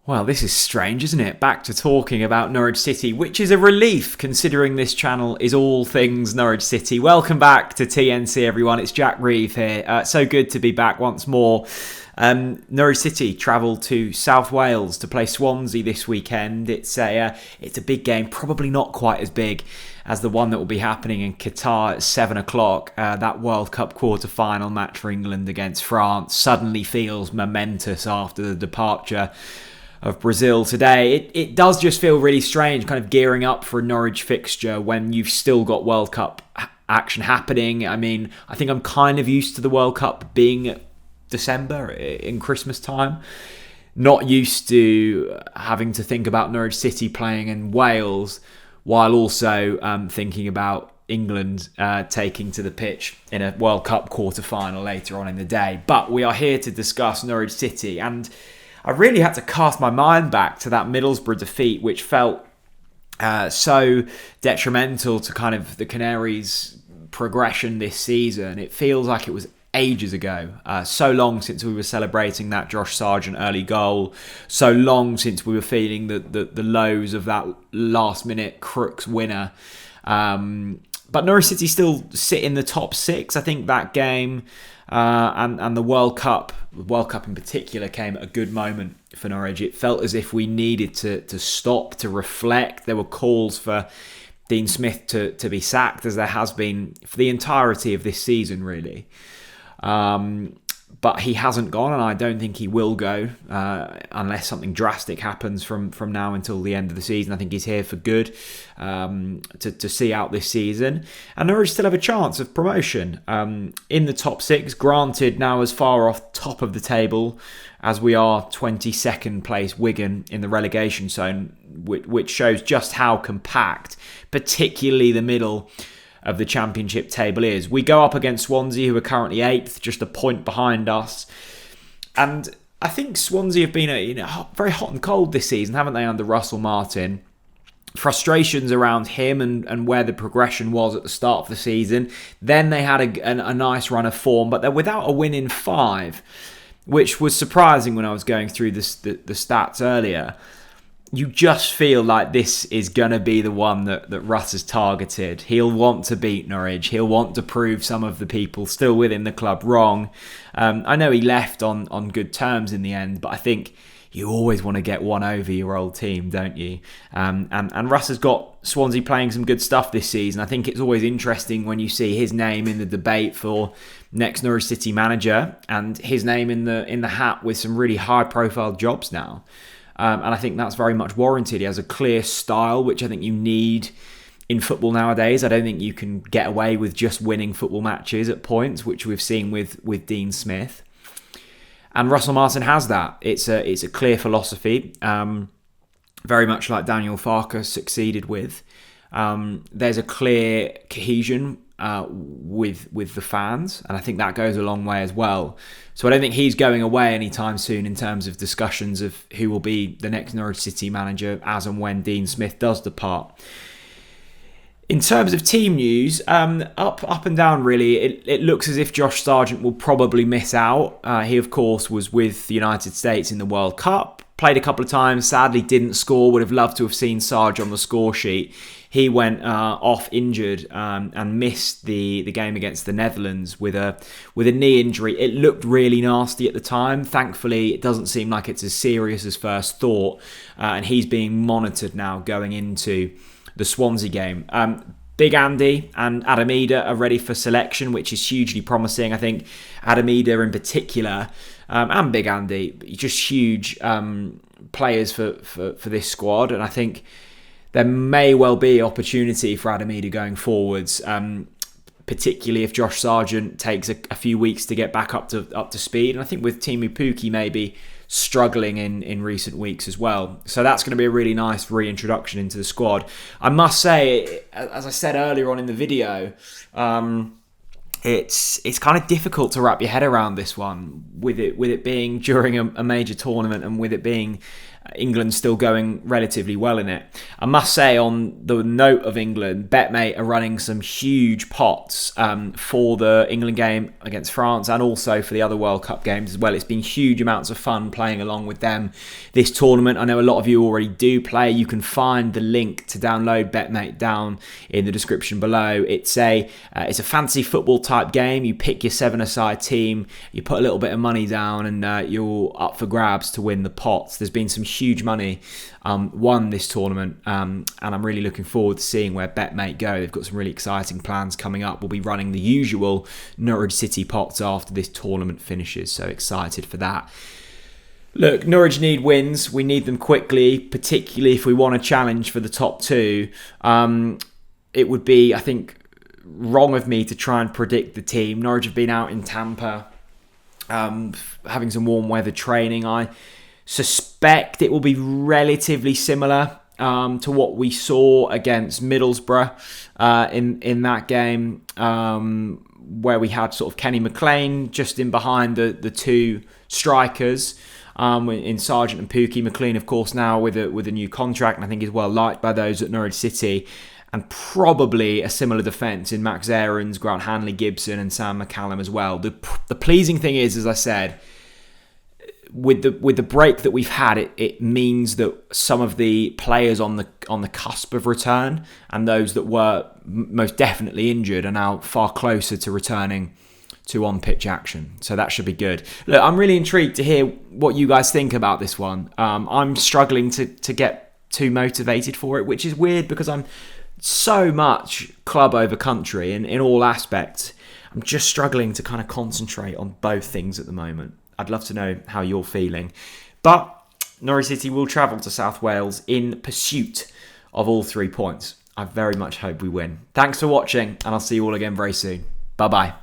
Well, this is strange, isn't it? Back to talking about Norwich City, which is a relief considering this channel is all things Norwich City. Welcome back to TNC, everyone. It's Jack Reeve here. So good to be back once more. Norwich City travel to South Wales to play Swansea this weekend. It's a big game, probably not quite as big as the one that will be happening in Qatar at 7 o'clock. That World Cup quarter-final match for England against France suddenly feels momentous after the departure of Brazil today. It does just feel really strange, kind of gearing up for a Norwich fixture when you've still got World Cup action happening. I mean, I think I'm kind of used to the World Cup being December in Christmas time. Not used to having to think about Norwich City playing in Wales while also thinking about England taking to the pitch in a World Cup quarter-final later on in the day. But we are here to discuss Norwich City, and I really had to cast my mind back to that Middlesbrough defeat, which felt so detrimental to kind of the Canaries' progression this season. It feels like it was ages ago. So long since we were celebrating that Josh Sargent early goal. So long since we were feeling the lows of that last-minute Crooks winner. But Norwich City still sit in the top six. I think that game and the World Cup in particular, came at a good moment for Norwich. It felt as if we needed to stop, to reflect. There were calls for Dean Smith to be sacked, as there has been for the entirety of this season, really. But he hasn't gone, and I don't think he will go unless something drastic happens from now until the end of the season. I think he's here for good to see out this season. And Norwich still have a chance of promotion in the top six. Granted, now as far off top of the table as we are 22nd place Wigan in the relegation zone, which shows just how compact, particularly the middle of the championship table is. We go up against Swansea, who are currently 8th, just a point behind us. And I think Swansea have been very hot and cold this season, haven't they, under Russell Martin? Frustrations around him and where the progression was at the start of the season. Then they had a nice run of form, but they're without a win in 5, which was surprising when I was going through the stats earlier. You just feel like this is going to be the one that Russ has targeted. He'll want to beat Norwich. He'll want to prove some of the people still within the club wrong. I know he left on good terms in the end, but I think you always want to get one over your old team, don't you? And Russ has got Swansea playing some good stuff this season. I think it's always interesting when you see his name in the debate for next Norwich City manager and his name in the hat with some really high-profile jobs now. And I think that's very much warranted. He has a clear style, which I think you need in football nowadays. I don't think you can get away with just winning football matches at points, which we've seen with Dean Smith. And Russell Martin has that. It's a clear philosophy, very much like Daniel Farke succeeded with. There's a clear cohesion with the fans, and I think that goes a long way as well. So I don't think he's going away anytime soon in terms of discussions of who will be the next Norwich City manager as and when Dean Smith does depart. In terms of team news, up and down really, it looks as if Josh Sargent will probably miss out. He of course was with the United States in the World Cup, played a couple of times, sadly didn't score. Would have loved to have seen Sarge on the score sheet. He went off injured and missed the game against the Netherlands with a knee injury. It looked really nasty at the time. Thankfully, it doesn't seem like it's as serious as first thought, and he's being monitored now going into the Swansea game. Big Andy and Adam Ida are ready for selection, which is hugely promising. I think Adam Ida in particular, and Big Andy, just huge players for this squad, and I think there may well be opportunity for Adam Ida going forwards, particularly if Josh Sargent takes a few weeks to get back up to speed. And I think with Timu Pukki maybe struggling in recent weeks as well. So that's going to be a really nice reintroduction into the squad. I must say, as I said earlier on in the video, it's kind of difficult to wrap your head around this one with it being during a major tournament and with it being England's still going relatively well in it. I must say, on the note of England, BetMate are running some huge pots for the England game against France and also for the other World Cup games as well. It's been huge amounts of fun playing along with them this tournament. I know a lot of you already do play. You can find the link to download BetMate down in the description below. It's a fantasy football type game. You pick your 7-a-side team, you put a little bit of money down, and you're up for grabs to win the pots. There's been some huge money won this tournament, and I'm really looking forward to seeing where BetMate go. They've got some really exciting plans coming up. We'll be running the usual Norwich City pots after this tournament finishes, so excited for that. Look, Norwich need wins. We need them quickly, particularly if we want a challenge for the top two. It would be, I think, wrong of me to try and predict the team. Norwich have been out in Tampa having some warm weather training. I suspect it will be relatively similar to what we saw against Middlesbrough in that game, where we had sort of Kenny McLean just in behind the two strikers in Sargent and Pookie. McLean, of course, now with a new contract, and I think is well liked by those at Norwich City. And probably a similar defence in Max Aarons, Grant Hanley-Gibson and Sam McCallum as well. The pleasing thing is, as I said, with the break that we've had, it means that some of the players on the cusp of return and those that were most definitely injured are now far closer to returning to on-pitch action. So that should be good. Look, I'm really intrigued to hear what you guys think about this one. I'm struggling to get too motivated for it, which is weird because I'm so much club over country in all aspects. I'm just struggling to kind of concentrate on both things at the moment. I'd love to know how you're feeling. But Norwich City will travel to South Wales in pursuit of all 3 points. I very much hope we win. Thanks for watching, and I'll see you all again very soon. Bye-bye.